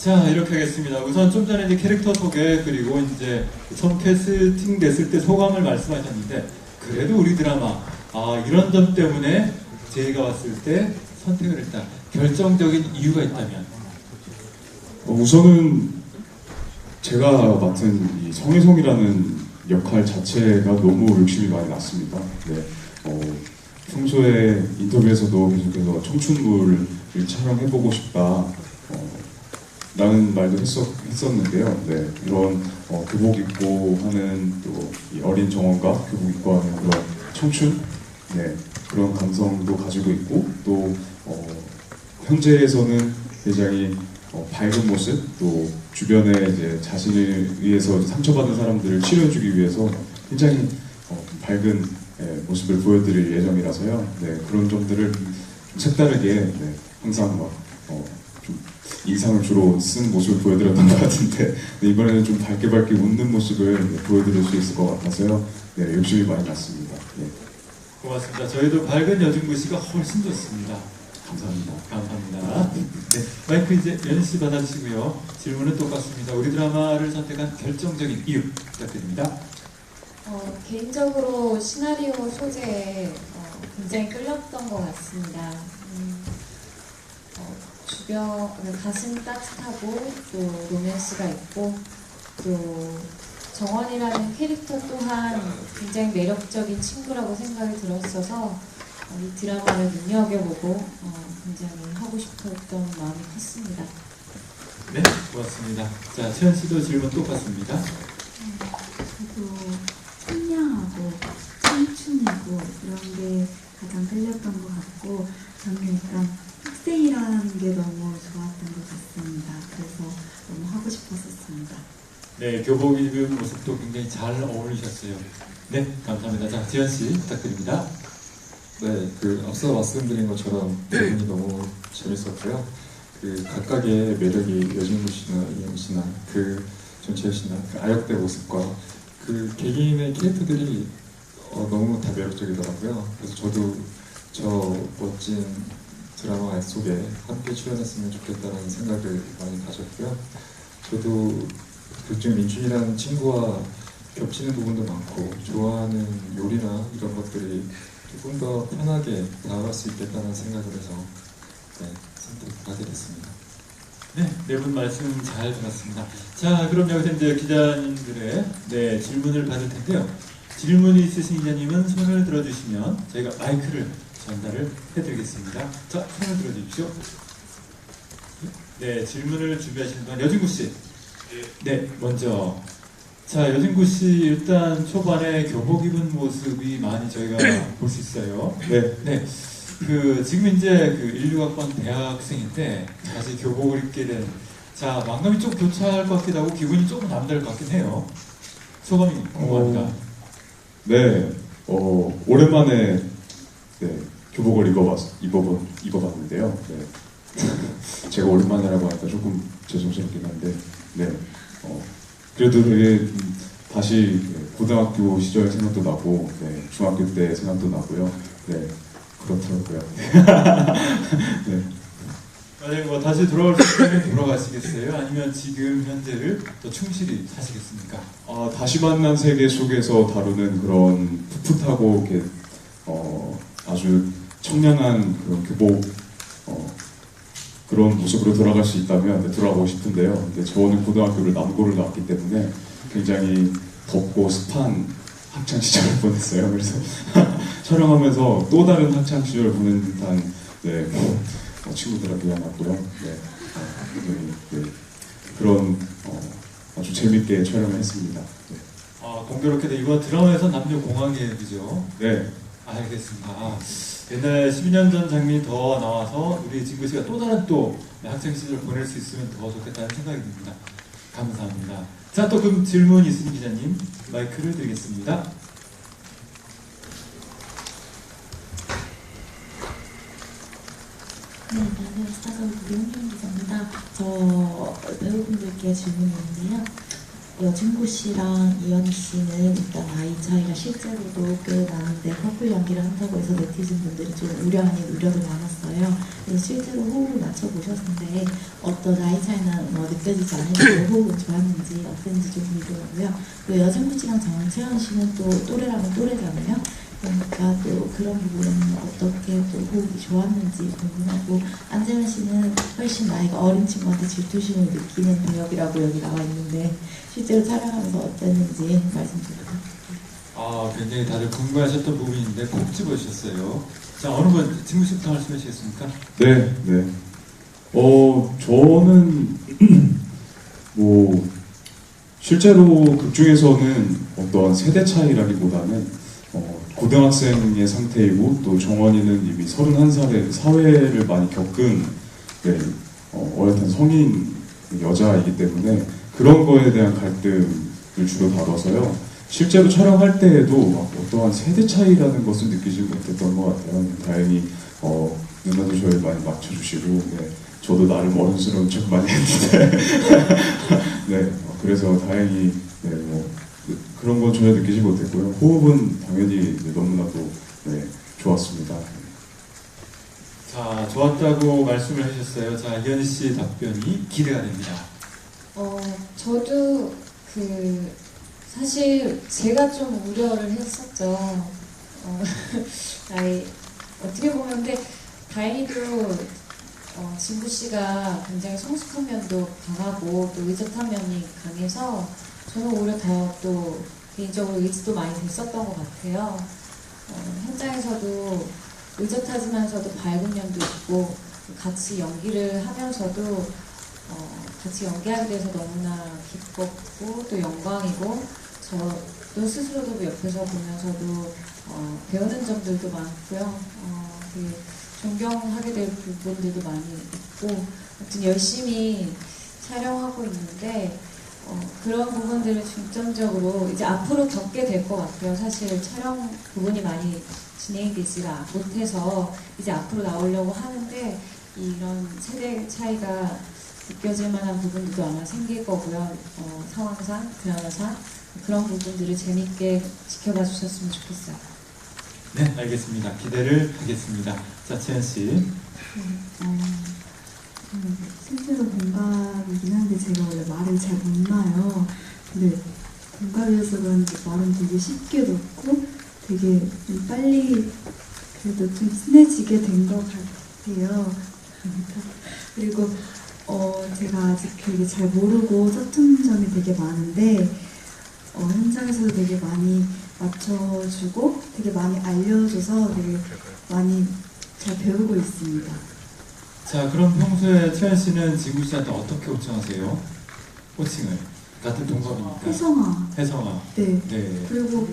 자, 이렇게 하겠습니다. 우선 좀 전에 이제 캐릭터 소개 그리고 이제 처음 캐스팅 됐을 때 소감을 말씀하셨는데 그래도 우리 드라마 이런 점 때문에 제의가 왔을 때 선택을 했다. 결정적인 이유가 있다면? 우선은 제가 맡은 이 성혜성이라는 역할 자체가 너무 욕심이 많이 났습니다. 네. 평소에 인터뷰에서도 계속해서 청춘물을 촬영해보고 싶다 라는 말도 했었는데요. 네. 이런 교복 입고 하는 또 이 어린 정원과 교복 입고 하는 그런 청춘 네. 그런 감성도 가지고 있고 또 현재에서는 굉장히 밝은 모습, 또 주변에 이제 자신을 위해서 상처받은 사람들을 치료해주기 위해서 굉장히 밝은 모습을 보여드릴 예정이라서요. 네, 그런 점들을 색다르게 네, 항상 좀 인상을 주로 쓴 모습을 보여드렸던 것 같은데 네, 이번에는 좀 밝게 웃는 모습을 네, 보여드릴 수 있을 것 같아서요. 네, 욕심이 많이 났습니다. 네. 고맙습니다. 저희도 밝은 여진구 씨가 훨씬 좋습니다. 감사합니다. 감사합니다. 네, 마이크 이제 연희 씨 받아주시고요. 질문은 똑같습니다. 우리 드라마를 선택한 결정적인 이유 부탁드립니다. 개인적으로 시나리오 소재에 굉장히 끌렸던 것 같습니다. 주변 가슴 따뜻하고 또 로맨스가 있고 또 정원이라는 캐릭터 또한 굉장히 매력적인 친구라고 생각이 들었어서 이 드라마를 눈여겨보고 굉장히 하고 싶었던 마음이 컸습니다. 네, 고맙습니다. 자, 채연 씨도 질문 똑같습니다. 저도 청량하고 청춘이고 이런 게 가장 끌렸던 것 같고 저는 일단 학생이라는 게 너무 좋았던 것 같습니다. 그래서 너무 하고 싶었었습니다. 네, 교복 입은 모습도 굉장히 잘 어울리셨어요. 네, 감사합니다. 자, 지현 씨 부탁드립니다. 네, 앞서 말씀드린 것처럼 부분이 너무 재밌었고요. 각각의 매력이 여진구 씨나 이현 씨나 전채연 씨나 아역대 모습과 개개인의 캐릭터들이 너무 다 매력적이더라고요. 그래서 저도 저 멋진 드라마 속에 함께 출연했으면 좋겠다는 생각을 많이 가졌고요. 저도 극중 민준이라는 친구와 겹치는 부분도 많고 좋아하는 요리나 이런 것들이 조금 더 편하게 다가갈 수 있겠다는 생각을 해서 네, 선택하게 됐습니다. 네, 네 분 말씀 잘 들었습니다. 자, 그럼 여기서 이제 기자님들의 질문을 받을 텐데요. 질문이 있으신 기자님은 손을 들어주시면 저희가 마이크를 전달을 해드리겠습니다. 자, 손을 들어주십시오. 네, 질문을 준비하시는 동안 여진구 씨. 네, 먼저. 자, 여진구 씨 일단 초반에 교복 입은 모습이 많이 저희가 볼 수 있어요. 네. 네. 지금 이제 16학번 대학생인데 다시 교복을 입게 된 자, 만감이 좀 교차할 것 같기도 하고 기분이 조금 남다를 것 같긴 해요. 소감이 궁금합니다. 네. 오랜만에 네, 교복을 입어봤는데요. 네. 제가 오랜만이라고 하니까 조금 죄송스럽긴 한데 네. 그래도 되게 다시 고등학교 시절 생각도 나고 네, 중학교 때 생각도 나고요. 네, 그렇더라고요. 네. 만약에 뭐 다시 돌아올 수 있다면 돌아가시겠어요? 아니면 지금 현재를 더 충실히 사시겠습니까? 다시 만난 세계 속에서 다루는 그런 풋풋하고 이렇게 아주 청량한 그런 교복 그런 모습으로 돌아갈 수 있다면 네, 돌아가고 싶은데요. 근데 저는 고등학교를 남고를 나왔기 때문에 굉장히 덥고 습한 학창 시절을 보냈어요. 그래서 촬영하면서 또 다른 학창 시절을 보낸 듯한 네, 친구들한테 미안하고요. 네, 네, 그런 아주 재밌게 촬영을 했습니다. 네. 공교롭게도 이번 드라마에서 남녀 공학이에요, 그죠? 네. 알겠습니다. 옛날 12년 전 장면이 더 나와서 우리 진구 씨가 또 다른 학창 시절을 보낼 수 있으면 더 좋겠다는 생각이 듭니다. 감사합니다. 자, 또 그럼 질문 있으신 기자님 마이크를 드리겠습니다. 네, 안녕하세요. 스타전 구경준 기자입니다. 저 배우분들께 질문이 있는데요. 여진구 씨랑 이현희 씨는 일단 나이 차이가 실제로도 꽤 나는데 커플 연기를 한다고 해서 네티즌 분들이 좀 우려 아닌 우려도 많았어요. 그래서 실제로 호흡을 맞춰보셨는데 어떤 나이 차이는 느껴지지 않으면서 호흡은 좋았는지 어땠는지 좀 궁금하고요. 또 여진구 씨랑 정채연 씨는 또 또래라면 또래잖아요. 그러니까 또 그런 부분은 어떻게 또 호흡이 좋았는지 궁금하고, 안재현 씨는 훨씬 나이가 어린 친구한테 질투심을 느끼는 배역이라고 여기 나와 있는데 실제로 촬영하면서 어땠는지 말씀 좀 부탁드립니다. 굉장히 다들 궁금해하셨던 부분인데 콕 집어주셨어요. 자, 어느 분 진구 씨부터 말씀해 주시겠습니까? 네, 네. 저는 뭐 실제로 극 중에서는 어떤 세대 차이라기보다는 고등학생의 상태이고 또 정원이는 이미 31살에 사회를 많이 겪은 네, 어엿한 성인 여자이기 때문에 그런 거에 대한 갈등을 주로 다뤄서요. 실제로 촬영할 때에도 어떠한 세대 차이라는 것을 느끼지 못했던 것 같아요. 다행히 누나도 저를 많이 맞춰주시고 네, 저도 나름 어른스러운 척 많이 했는데 네, 그래서 다행히 네, 그런 건 전혀 느끼지 못했고요. 호흡은 당연히 너무나도 네, 좋았습니다. 자, 좋았다고 말씀을 해주셨어요. 자, 이현희 씨 답변이 기대가 됩니다. 저도 사실 제가 좀 우려를 했었죠. 어떻게 보면 근데 다행히도 진구 씨가 굉장히 성숙한 면도 강하고 또 의젓한 면이 강해서 저는 오히려 더 또 개인적으로 의지도 많이 됐었던 것 같아요. 현장에서도 의젓하지만서도 밝은 면도 있고 같이 연기를 하면서도 같이 연기하게 돼서 너무나 기뻤고 또 영광이고 저도 스스로도 옆에서 보면서도 배우는 점들도 많고요. 되게 존경하게 될 부분들도 많이 있고 아무튼 열심히 촬영하고 있는데 그런 부분들을 중점적으로 이제 앞으로 겪게 될 것 같아요. 사실 촬영 부분이 많이 진행이 되지가 못해서 이제 앞으로 나오려고 하는데 이런 세대 차이가 느껴질 만한 부분들도 아마 생길 거고요. 상황상, 드라마상 그런 부분들을 재밌게 지켜봐 주셨으면 좋겠어요. 네, 알겠습니다. 기대를 하겠습니다. 자, 채연 씨. 실제로 동갑이긴 한데 제가 원래 말을 잘 못 놔요. 근데 동갑이어서 그런지 말은 되게 쉽게 놓고 되게 좀 빨리 그래도 좀 친해지게 된 것 같아요. 그리고 제가 아직 되게 잘 모르고 서툰 점이 되게 많은데 현장에서도 되게 많이 맞춰주고 되게 많이 알려줘서 되게 많이 잘 배우고 있습니다. 자, 그럼 평소에 채연 씨는 진구 씨한테 어떻게 호칭하세요? 호칭을. 같은 동갑이니까. 혜성아. 혜성아. 네. 네. 그리고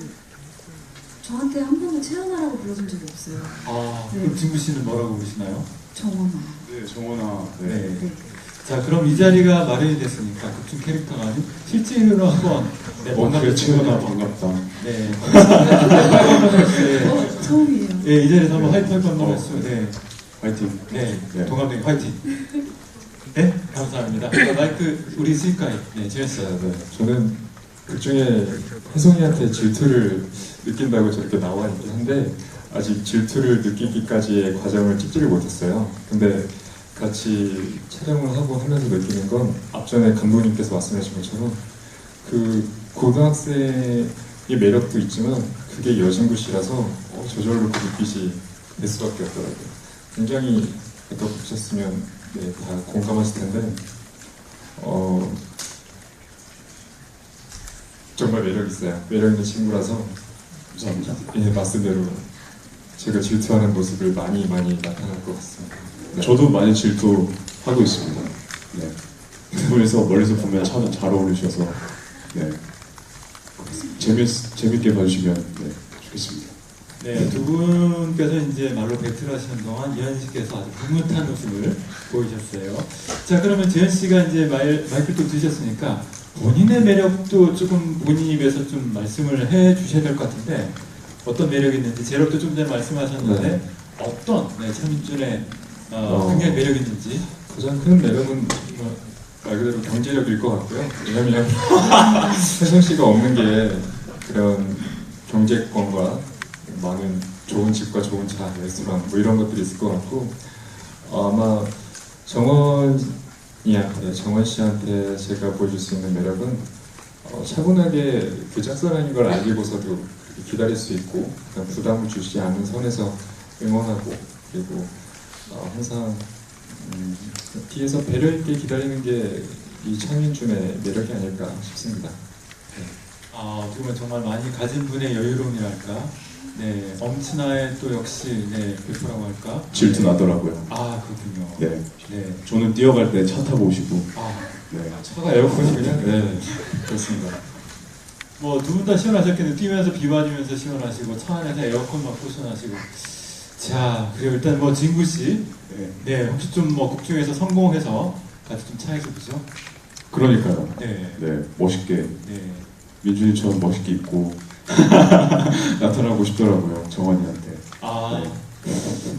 저한테 한 번도 채연아라고 불러준 적이 없어요. 네. 그럼 진구 씨는 뭐라고 부르시나요? 정원아. 네, 정원아. 네. 네. 자, 그럼 이 자리가 마련이 됐으니까 극중 캐릭터가 아닌 실제 이름으로 한번 그래, 채연아 반갑다. 네. 네. 처음이에요. 네, 이 자리에서 한번 화이팅 한번 말씀. 네. 화이팅. 네. 네. 동갑님 화이팅. 네, 감사합니다. 자, 마이크 우리 스위카이. 네, 지현 씨. 네, 저는 그중에 혜성이한테 질투를 느낀다고 저렇게 나와 있긴 한데 아직 질투를 느끼기까지의 과정을 찍지를 못했어요. 근데 같이 촬영을 하고 하면서 느끼는 건 앞전에 감독님께서 말씀하신 것처럼 그 고등학생의 매력도 있지만 그게 여진구 씨라서 저절로 그 눈빛이 될 수밖에 없더라고요. 굉장히 아까 보셨으면 네, 다 공감하실 텐데 정말 매력 있어요. 매력 있는 친구라서 감사합니다. 예, 말씀대로 제가 질투하는 모습을 많이 나타날 것 같습니다. 네. 저도 많이 질투하고 있습니다. 네. 두 분이서 멀리서 보면 참 잘 어울리셔서 네. 재밌게 봐주시면 네, 좋겠습니다. 네, 두 분께서 이제 말로 배틀하시는 동안 이현 씨께서 아주 흐뭇한 모습을 보이셨어요. 자, 그러면 지현 씨가 이제 마이크도 드셨으니까 본인의 매력도 조금 본인 입에서 좀 말씀을 해 주셔야 될 것 같은데 어떤 매력이 있는지 제력도 좀 전에 말씀하셨는데 네. 어떤 차민준의 굉장히 매력 있는지. 가장 큰 매력은 말 그대로 경제력일 것 같고요. 왜냐면 혜성 씨가 없는 게 그런 경제권과 많은 좋은 집과 좋은 차, 레스토랑 뭐 이런 것들이 있을 것 같고 아마 정원 씨한테 제가 보여줄 수 있는 매력은 차분하게 그 짝사랑인 걸 알고서도 그렇게 기다릴 수 있고 부담을 주지 않는 선에서 응원하고 그리고 항상 뒤에서 배려 있게 기다리는 게 이 차민준의 매력이 아닐까 싶습니다. 어떻게 보면 정말 많이 가진 분의 여유로움이랄까, 네, 엄친아의 또 역시 네, 배포라고 할까, 질투 나더라고요. 그렇군요. 네. 네. 저는 뛰어갈 때 차 타고 오시고. 네. 차가 에어컨이군요. 네, 그렇습니다. 뭐 두 분 다 시원하셨겠는데 뛰면서 비 맞으면서 시원하시고 차 안에서 에어컨 맞고 시원하시고. 자, 그리고 일단 뭐 진구 씨, 네, 혹시 좀 뭐 곡 중에서 성공해서 같이 좀 차에서 보죠. 그러니까요. 네. 네, 멋있게 네. 민준이처럼 멋있게 입고 나타나고 싶더라고요, 정환이한테.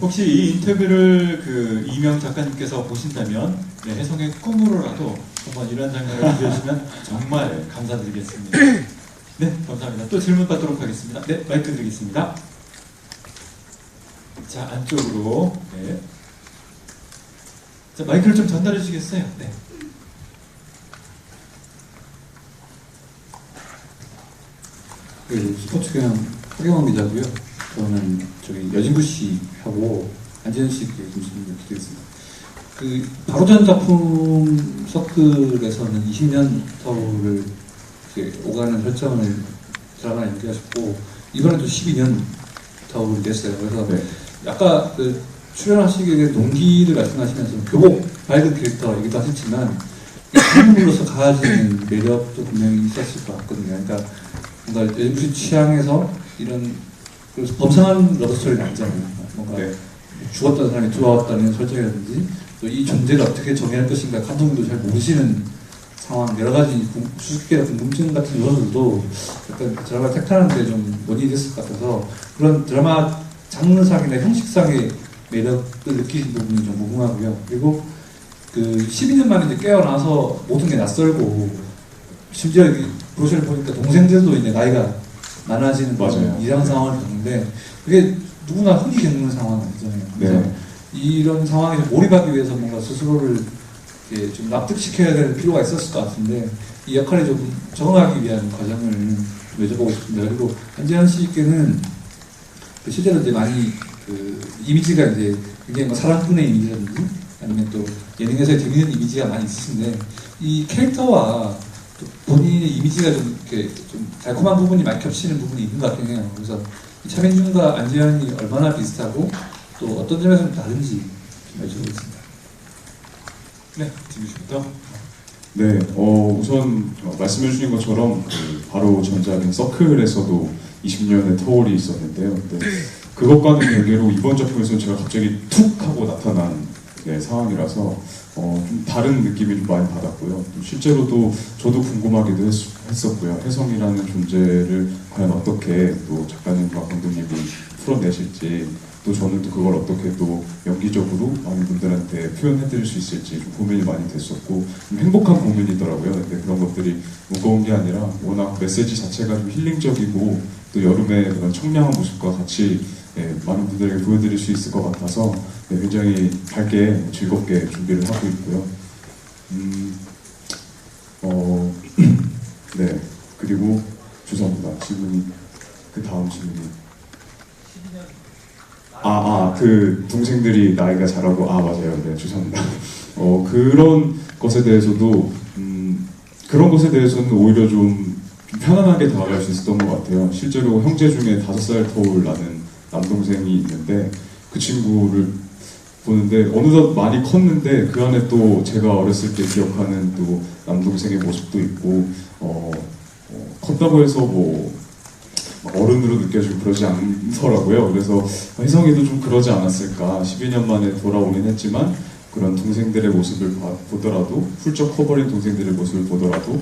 혹시 이 인터뷰를 그 이명 작가님께서 보신다면 네, 혜성의 꿈으로라도 한번 이런 장면을 보여주시면 정말 감사드리겠습니다. 네, 감사합니다. 또 질문 받도록 하겠습니다. 네, 마이크 드리겠습니다. 자, 안쪽으로. 네. 자, 마이크를 좀 전달해 주시겠어요? 네. 스포츠경 허경환 기자고요. 저는 저기 여진구 씨하고 안재현 씨께 좀 질문을 드리겠습니다. 그 바로전 작품 서클에서는 20년 터울을 오가는 설정을 드라마에 연기하셨고 이번에도 12년 터울이 됐어요. 그래서 아까 그 출연하시기에 동기를 말씀하시면서 교복 밝은 캐릭터이기도 하셨지만 인물로서 가지는 매력도 분명히 있었을 것 같거든요. 그러니까 뭔가 무슨 취향에서 이런 범상한 러브스토리는 아니잖아요. 뭔가 죽었다는 사람이 돌아왔다는 설정이라든지 또 이 존재를 어떻게 정의할 것인가 감독님도 잘 모르시는 상황, 여러 가지 수수께끼 궁금증 같은 요소들도 약간 드라마 택하는데 좀 원인이 됐을 것 같아서 그런 드라마 장르상이나 형식상의 매력을 느끼신 부분이 좀 무궁하고요. 그리고 그 12년 만에 이제 깨어나서 모든 게 낯설고 심지어 브로셔를 보니까 동생들도 이제 나이가 많아지는 이상 상황을 겪는데 그게 누구나 흔히 겪는 상황은 아니잖아요. 그래서 이런 상황에 몰입하기 위해서 뭔가 스스로를 좀 납득시켜야 될 필요가 있었을 것 같은데 이 역할에 좀 적응하기 위한 과정을 여쭤보고 싶습니다. 그리고 안재현 씨께는 실제로 이제 많이 그 이미지가 이제 굉장히 뭐 사랑꾼의 이미지라든지 아니면 또 예능에서의 재밌는 이미지가 많이 있으신데 이 캐릭터와 또 본인의 이미지가 좀 이렇게 좀 달콤한 부분이 많이 겹치는 부분이 있는 것 같긴 해요. 그래서 차민준과 안재현이 얼마나 비슷하고 또 어떤 점에서 좀 다른지 좀 여쭤보겠습니다. 네, 지금 네, 우선 말씀해 주신 것처럼 바로 전작인 서클에서도 20년의 터울이 있었는데요. 그것과는 별개로 이번 작품에서는 제가 갑자기 툭 하고 나타난 상황이라서 좀 다른 느낌이 좀 많이 받았고요. 실제로도 저도 궁금하기도 했었고요. 혜성이라는 존재를 과연 어떻게 또 작가님과 감독님이 풀어내실지 또 저는 또 그걸 어떻게 또 연기적으로 많은 분들한테 표현해드릴 수 있을지 좀 고민이 많이 됐었고 좀 행복한 고민이더라고요. 근데 그런 것들이 무거운 게 아니라 워낙 메시지 자체가 좀 힐링적이고 또 여름의 그런 청량한 모습과 같이 많은 분들에게 보여드릴 수 있을 것 같아서 굉장히 밝게 즐겁게 준비를 하고 있고요. 네, 그리고 죄송합니다. 질문이 그 다음 질문이 그 동생들이 나이가 자라고 맞아요. 네, 죄송합니다. 그런 것에 대해서도 그런 것에 대해서는 오히려 좀 편안하게 다가갈 수 있었던 것 같아요. 실제로 형제 중에 5살 터울 나는 남동생이 있는데 그 친구를 보는데 어느덧 많이 컸는데 그 안에 또 제가 어렸을 때 기억하는 또 남동생의 모습도 있고 컸다고 해서 뭐 어른으로 느껴지고 그러지 않더라고요. 그래서 혜성이도 좀 그러지 않았을까. 12년 만에 돌아오긴 했지만 그런 동생들의 모습을 보더라도 훌쩍 커버린 동생들의 모습을 보더라도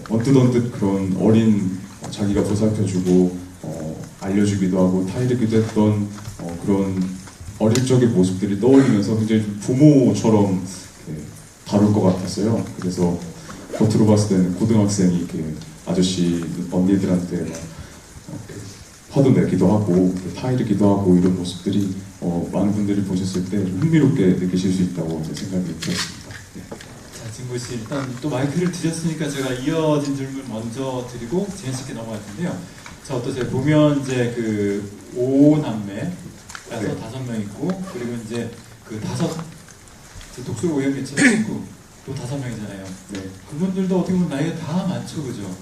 언뜻 그런 어린 자기가 보살펴주고 알려주기도 하고 타이르기도 했던 그런 어릴 적의 모습들이 떠올리면서 굉장히 부모처럼 다룰 것 같았어요. 그래서 겉으로 봤을 때는 고등학생이 이렇게 아저씨 언니들한테 막 화도 내기도 하고 타이르기도 하고 이런 모습들이 많은 분들이 보셨을 때 좀 흥미롭게 느끼실 수 있다고 생각이 들었습니다. 네. 자, 진구 씨 일단 또 마이크를 드렸으니까 제가 이어진 질문 먼저 드리고 재현 씨께 넘어갈 텐데요. 자, 어떠세요? 보면 이제 그 5남매라서 네. 5명 있고 그리고 이제 그 5 독수 오연개체 친구 또 5명이잖아요. 네. 그분들도 어떻게 보면 나이가 다 많죠, 그죠?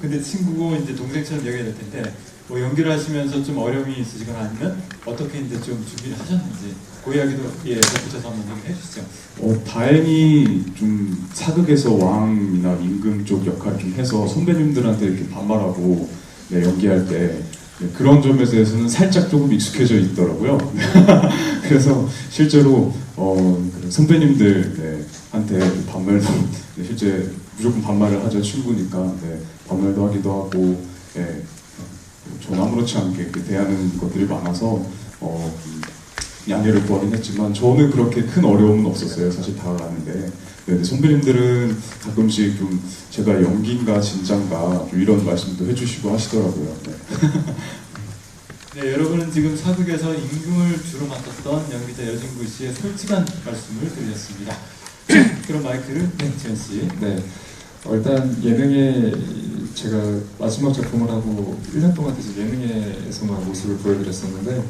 근데 친구고 이제 동생처럼 여겨야 될 텐데 뭐 연기를 하시면서 좀 어려움이 있으시거나 아니면 어떻게 이제 좀 준비를 하셨는지 그 이야기도 덧붙여서 한번 얘기해 주시죠. 다행히 좀 사극에서 왕이나 임금 쪽 역할을 좀 해서 선배님들한테 이렇게 반말하고 네, 연기할 때 네, 그런 점에 대해서는 살짝 조금 익숙해져 있더라고요. 그래서 실제로 그 선배님들 네, 한테 반말도 네, 실제 무조건 반말을 하죠. 친구니까 네, 반말도 하기도 하고 네, 전 아무렇지 않게 이렇게 대하는 것들이 많아서 양해를 구하긴 했지만 저는 그렇게 큰 어려움은 없었어요. 사실 다 아는데 네, 선배님들은 가끔씩 좀 제가 연기인가 진짠가 좀 이런 말씀도 해주시고 하시더라고요. 네. 네, 여러분은 지금 사극에서 임금을 주로 맡았던 연기자 여진구 씨의 솔직한 말씀을 들으셨습니다. 그럼 마이크를 재현 씨. 네. 일단 예능에 제가 마지막 작품을 하고 1년 동안 계속 예능에서만 모습을 보여드렸었는데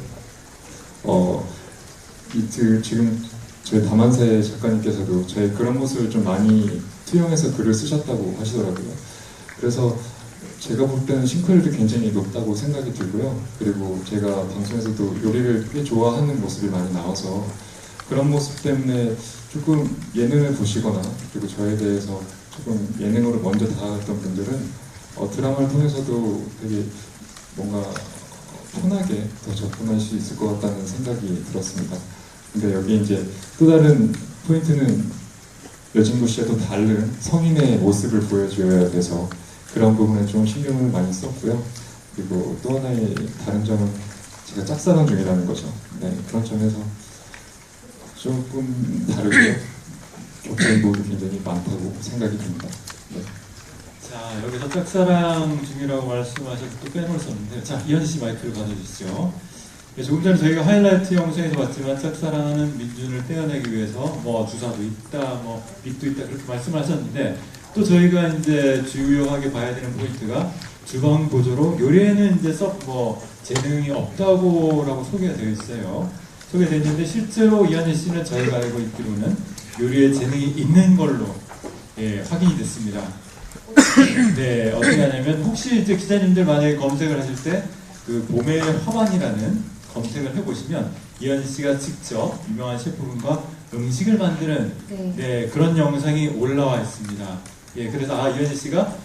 지금 저희 다만세 작가님께서도 저의 그런 모습을 좀 많이 투영해서 글을 쓰셨다고 하시더라고요. 그래서 제가 볼 때는 싱크로율이 굉장히 높다고 생각이 들고요. 그리고 제가 방송에서도 요리를 꽤 좋아하는 모습이 많이 나와서 그런 모습 때문에 조금 예능을 보시거나 그리고 저에 대해서 조금 예능으로 먼저 다가갔던 분들은 드라마를 통해서도 되게 뭔가 편하게 더 접근할 수 있을 것 같다는 생각이 들었습니다. 근데 여기 이제 또 다른 포인트는 여진구 씨와 또 다른 성인의 모습을 보여줘야 돼서 그런 부분에 좀 신경을 많이 썼고요. 그리고 또 하나의 다른 점은 제가 짝사랑 중이라는 거죠. 네, 그런 점에서 조금 다르고요. 겹치는 부분이 굉장히 많다고 생각이 듭니다. 네. 자, 여기서 짝사랑 중이라고 말씀하셔서 또 빼놓을 수 없는데, 자, 이현희 씨 마이크를 가져주시죠. 네, 조금 전에 저희가 하이라이트 영상에서 봤지만 짝사랑하는 민준을 떼어내기 위해서 뭐 주사도 있다, 뭐 빚도 있다 그렇게 말씀하셨는데 또 저희가 이제 주요하게 봐야 되는 포인트가 주방 보조로 요리에는 이제 썩 뭐 재능이 없다고라고 소개가 되어 있어요. 소개되어 있는데 실제로 이현희 씨는 저희가 알고 있기로는 요리에 재능이 있는 걸로 확인이 됐습니다. 네, 어떻게 하냐면 혹시 이제 기자님들 만약에 검색을 하실 때 그 봄의 화반이라는 검색을 해보시면 이현희 씨가 직접 유명한 셰프분과 음식을 만드는 네, 그런 영상이 올라와 있습니다. 예, 그래서 이현희 씨가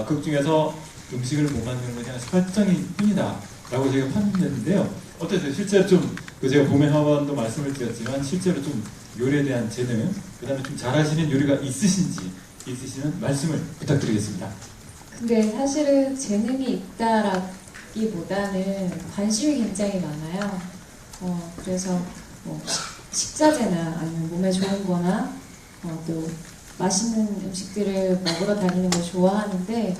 극 중에서 음식을 못 만드는 것이 그냥 설정일 뿐이다 라고 제가 판단했는데요. 어떠세요? 실제로 좀 제가 봄의 화반도 말씀을 드렸지만 실제로 좀 요리에 대한 재능, 그 다음에 좀 잘하시는 요리가 있으시면 말씀을 부탁드리겠습니다. 근데 사실은 재능이 있다라기보다는 관심이 굉장히 많아요. 그래서 뭐 식자재나 아니면 몸에 좋은 거나 또 맛있는 음식들을 먹으러 다니는 걸 좋아하는데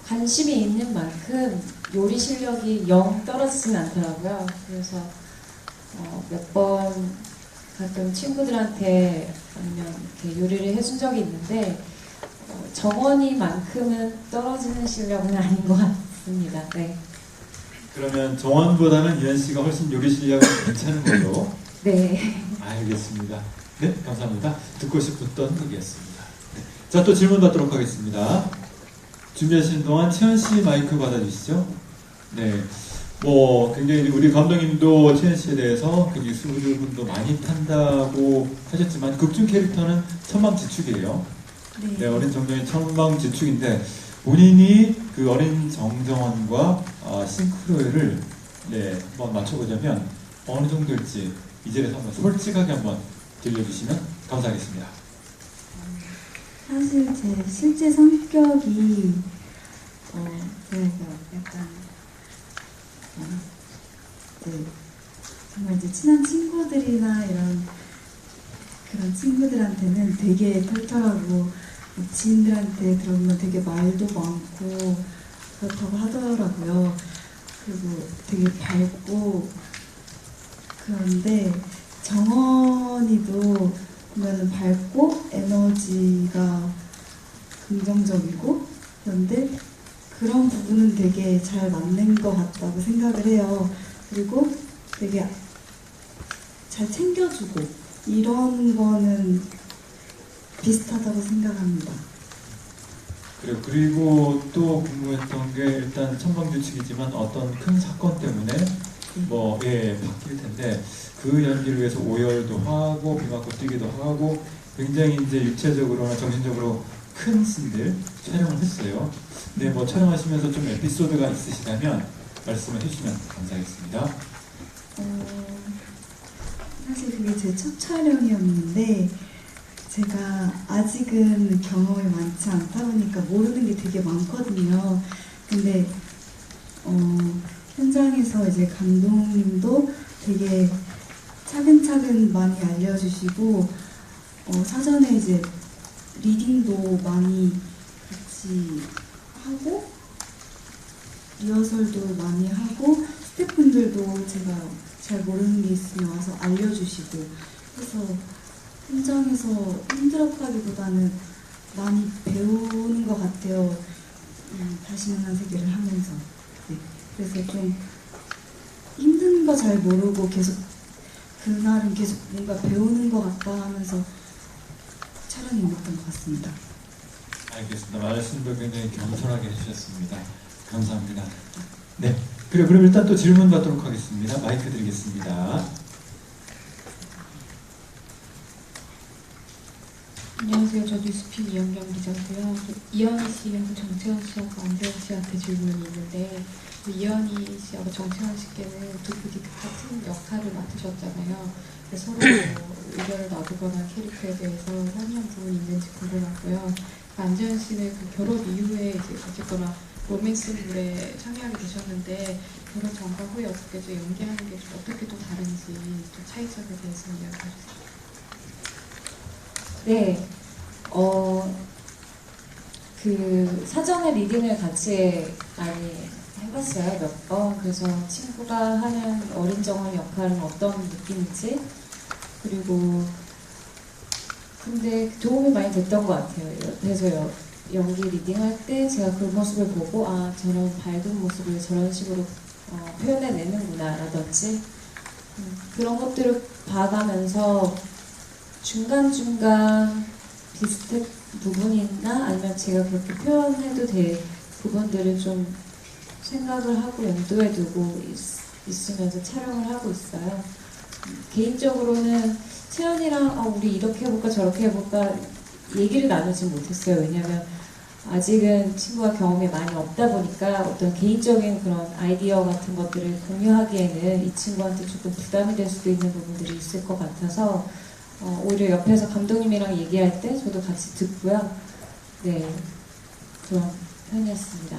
관심이 있는 만큼 요리 실력이 영 떨어지진 않더라고요. 그래서 몇 번 가끔 친구들한테 아니면 이렇게 요리를 해준 적이 있는데 정원이만큼은 떨어지는 실력은 아닌 것 같습니다. 네. 그러면 정원보다는 이현 씨가 훨씬 요리 실력은 괜찮은 걸로. 네. 알겠습니다. 네, 감사합니다. 듣고 싶었던 얘기였습니다. 네. 자, 또 질문 받도록 하겠습니다. 준비하시는 동안 채연 씨 마이크 받아주시죠. 네. 뭐 굉장히 우리 감독님도 채연 씨에 대해서 굉장히 수분도 많이 탄다고 하셨지만 극중 캐릭터는 천방지축이에요. 네, 어린 정정의 천방지축인데 본인이 그 어린 정정원과 싱크로율을 한번 맞춰보자면 어느 정도일지 이 자리에서 한번 솔직하게 한번 들려주시면 감사하겠습니다. 사실 제 실제 성격이 제가 약간 정말 이제 친한 친구들이나 이런 그런 친구들한테는 되게 털털하고 지인들한테 들어보면 되게 말도 많고 그렇다고 하더라고요. 그리고 되게 밝고 그런데 정원이도 보면은 밝고 에너지가 긍정적이고 그런데 그런 부분은 되게 잘 맞는 것 같다고 생각을 해요. 그리고 되게 잘 챙겨주고 이런 거는 비슷하다고 생각합니다. 그래요. 그리고 또 궁금했던 게 일단 천방규칙이지만 어떤 큰 사건 때문에 바뀔 텐데 그 연기를 위해서 오열도 하고 비 맞고 뛰기도 하고 굉장히 이제 육체적으로나 정신적으로 큰 씬들 촬영을 했어요. 근데 촬영하시면서 좀 에피소드가 있으시다면 말씀을 해주시면 감사하겠습니다. 사실 그게 제 첫 촬영이었는데 제가 아직은 경험이 많지 않다 보니까 모르는 게 되게 많거든요. 근데 현장에서 이제 감독님도 되게 차근차근 많이 알려주시고 사전에 이제 리딩도 많이 같이 하고 리허설도 많이 하고 스태프분들도 제가 잘 모르는 게 있으면 와서 알려주시고 그래서 현장에서 힘들었다기보다는 많이 배우는 것 같아요. 다시 만난 세계를 하면서. 네. 그래서 좀 힘든 거 잘 모르고 계속 그날은 계속 뭔가 배우는 것 같다 하면서 촬영이 임했던 것 같습니다. 알겠습니다. 말씀도 굉장히 겸손하게 해주셨습니다. 감사합니다. 네. 그럼 일단 또 질문 받도록 하겠습니다. 마이크 드리겠습니다. 안녕하세요. 저 뉴스픽 이현경 기자고요. 이현희 씨하고 정채원 씨하고 안재현 씨한테 질문이 있는데 이현희 씨하고 정채원 씨께는 두 분이 같은 역할을 맡으셨잖아요. 서로 의견을 나누거나 캐릭터에 대해서 상의한 부분이 있는지 궁금하고요. 안재현 씨는 그 결혼 이후에 이제 어쨌거나 로맨스물에 참여하게 되셨는데 결혼 전과 후에 어떻게 좀 연기하는 게 좀 어떻게 또 다른지 좀 차이점에 대해서 이야기해 주세요. 네, 그 사전에 리딩을 같이 많이 해봤어요, 몇 번. 그래서 친구가 하는 어린 정원 역할은 어떤 느낌인지, 그리고 근데 도움이 많이 됐던 것 같아요. 그래서 연기 리딩할 때 제가 그 모습을 보고 저런 밝은 모습을 저런 식으로 표현해내는구나 라든지 그런 것들을 봐가면서 중간중간 비슷한 부분이 있나 아니면 제가 그렇게 표현해도 될 부분들을 좀 생각을 하고 염두에 두고 있으면서 촬영을 하고 있어요. 개인적으로는 채연이랑 우리 이렇게 해볼까 저렇게 해볼까 얘기를 나누지 못했어요. 왜냐하면 아직은 친구가 경험이 많이 없다 보니까 어떤 개인적인 그런 아이디어 같은 것들을 공유하기에는 이 친구한테 조금 부담이 될 수도 있는 부분들이 있을 것 같아서 오히려 옆에서 감독님이랑 얘기할 때 저도 같이 듣고요. 네, 그런 편이었습니다.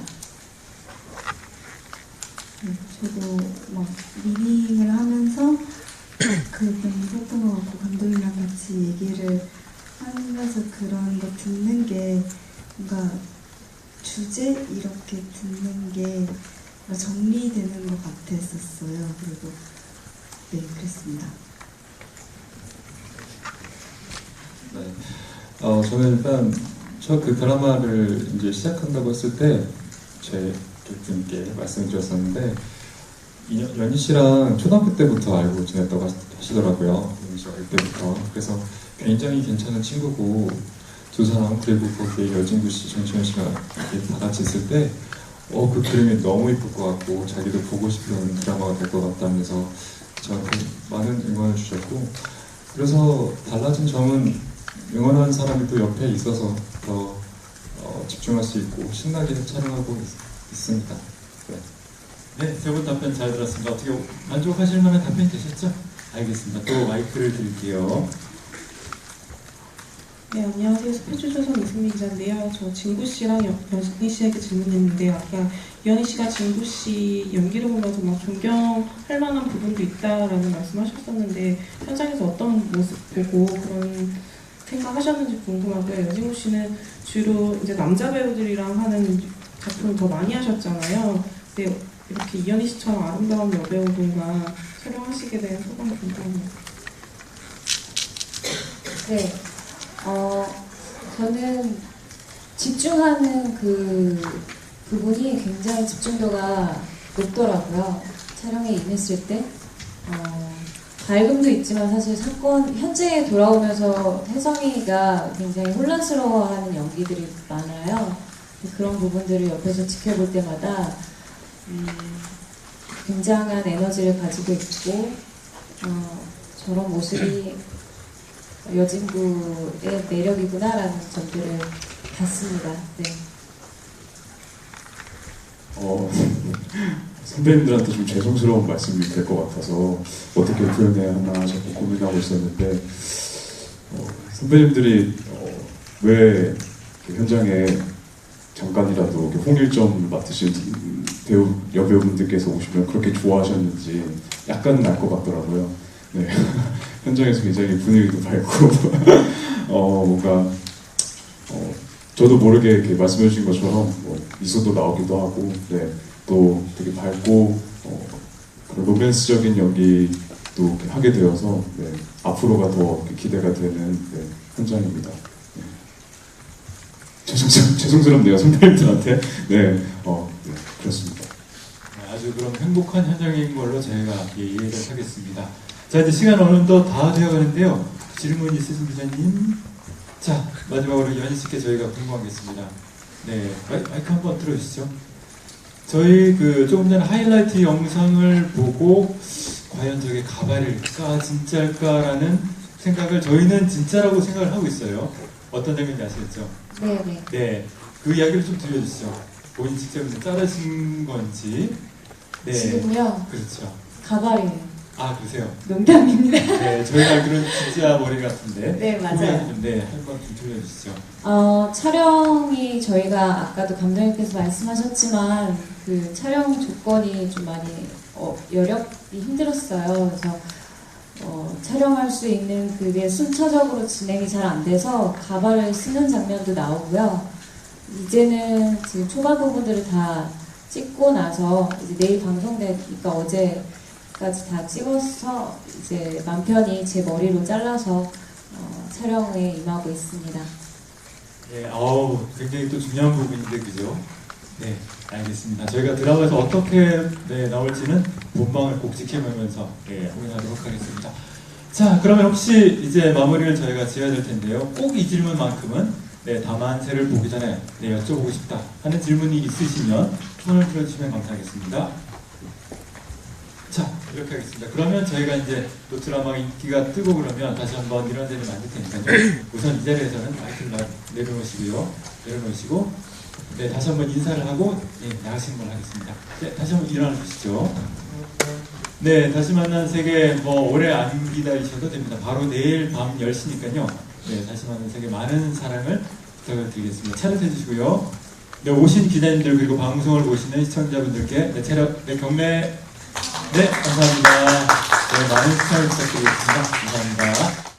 네, 저도 막 리딩을 하면서 그랬던 있었던 것 같고 감독님이랑 같이 얘기를 하면서 그런 거 듣는 게 뭔가 주제 이렇게 듣는 게 정리되는 것 같았었어요. 그리고 네, 그랬습니다. 네. 저는 일단 그 드라마를 이제 시작한다고 했을 때 제 분께 말씀드렸었는데 연희 씨랑 초등학교 때부터 알고 지냈다고 하시더라고요. 연희 씨가 어릴 때부터. 그래서 굉장히 괜찮은 친구고 두 사람 그리고 거기에 여진구 씨, 정채원 씨가 이렇게 다 같이 있을 때 그 그림이 너무 이쁠 것 같고 자기도 보고 싶은 드라마가 될 것 같다면서 저한테 많은 응원을 주셨고 그래서 달라진 점은 응원하는 사람이 또 옆에 있어서 더 집중할 수 있고 신나게 촬영하고 있습니다. 네, 세 분 답변 잘 들었습니다. 어떻게 만족하실 만한 답변이 되셨죠? 알겠습니다. 또 마이크를 드릴게요. 네, 안녕하세요. 스포츠조선 이승미 기자인데요. 저 진구 씨랑 연희 씨에게 질문했는데요. 아까 이현희 씨가 진구 씨 연기를 보면서 막 존경할 만한 부분도 있다라는 말씀하셨었는데 현장에서 어떤 모습 보고 그런 생각하셨는지 궁금하고요. 여진구 씨는 주로 이제 남자 배우들이랑 하는 작품을 더 많이 하셨잖아요. 근데 이렇게 이현희 씨처럼 아름다운 여배우들과 촬영하시게 된 소감 궁금합니다. 네, 저는 집중하는 그 부분이 굉장히 집중도가 높더라고요. 촬영에 임했을 때. 밝음도 있지만 사실 사건, 현재에 돌아오면서 혜성이가 굉장히 혼란스러워하는 연기들이 많아요. 그런 부분들을 옆에서 지켜볼 때마다 굉장한 에너지를 가지고 있고, 저런 모습이 여진구의 매력이구나라는 점들을 봤습니다. 네. 선배님들한테 좀 죄송스러운 말씀이 될 것 같아서 어떻게 표현해야 하나 자꾸 고민하고 있었는데 선배님들이 왜 현장에 잠깐이라도 홍일점 맡으신 여배우분들께서 오시면 그렇게 좋아하셨는지 약간은 알 것 같더라고요. 네. 현장에서 굉장히 분위기도 밝고 뭔가 저도 모르게 이렇게 말씀해 주신 것처럼 미소도 나오기도 하고 네, 또 되게 밝고 그런 로맨스적인 연기도 하게 되어서 네, 앞으로가 더 기대가 되는 네, 현장입니다. 네. 죄송스럽네요 선배님들한테. 네, 그렇습니다. 아주 그럼 행복한 현장인 걸로 저희가 이해를 하겠습니다. 자, 이제 시간 어느 정도 다 되어가는데요. 질문 있으신 기자님? 자, 마지막으로 연희 씨께 저희가 궁금한 게 있습니다. 네, 마이크 한번 들어주시죠. 저희 조금 전에 하이라이트 영상을 보고 과연 저게 가발일까 진짜일까라는 생각을 저희는 진짜라고 생각을 하고 있어요. 어떤 점인지 아시겠죠? 네. 네, 그 이야기를 좀 들려주시죠. 본인 직접 자르신 건지. 네, 지금요? 그렇죠. 가발이에요. 아, 그러세요? 농담입니다. 네, 저희가 알기로는 진짜 머리 같은데. 네, 맞아요. 네, 한번 좀 들려주시죠. 촬영이 저희가 아까도 감독님께서 말씀하셨지만 그 촬영 조건이 좀 많이 여력이 힘들었어요. 그래서 촬영할 수 있는 그게 순차적으로 진행이 잘 안 돼서 가발을 쓰는 장면도 나오고요. 이제는 지금 초반 부분들을 다 찍고 나서 이제 내일 방송되니까 어제까지 다 찍어서 이제 맘 편히 제 머리로 잘라서 촬영에 임하고 있습니다. 네, 굉장히 또 중요한 부분인데, 그죠? 네, 알겠습니다. 저희가 드라마에서 어떻게 나올지는 본방을 꼭 지켜보면서 확인하도록 하겠습니다. 자, 그러면 혹시 이제 마무리를 저희가 지어야 될 텐데요. 꼭 이 질문만큼은 다만세를 보기 전에 여쭤보고 싶다 하는 질문이 있으시면 손을 들어주시면 감사하겠습니다. 자, 이렇게 하겠습니다. 그러면 저희가 이제 또 드라마 인기가 뜨고 그러면 다시 한번 이런 데를 만들 테니까요. 우선 이 자리에서는 마이크를 내려놓으시고 다시 한번 인사를 하고 나가시는 걸 하겠습니다. 네, 다시 한번 일어나 주시죠. 네, 다시 만난 세계 오래 안 기다리셔도 됩니다. 바로 내일 밤 10시니까요. 네, 다시 만난 세계 많은 사랑을 부탁드리겠습니다. 차렷해 주시고요. 네, 오신 기자님들 그리고 방송을 보시는 시청자분들께 경례 감사합니다. 많은 시청을 부탁드리겠습니다. 감사합니다.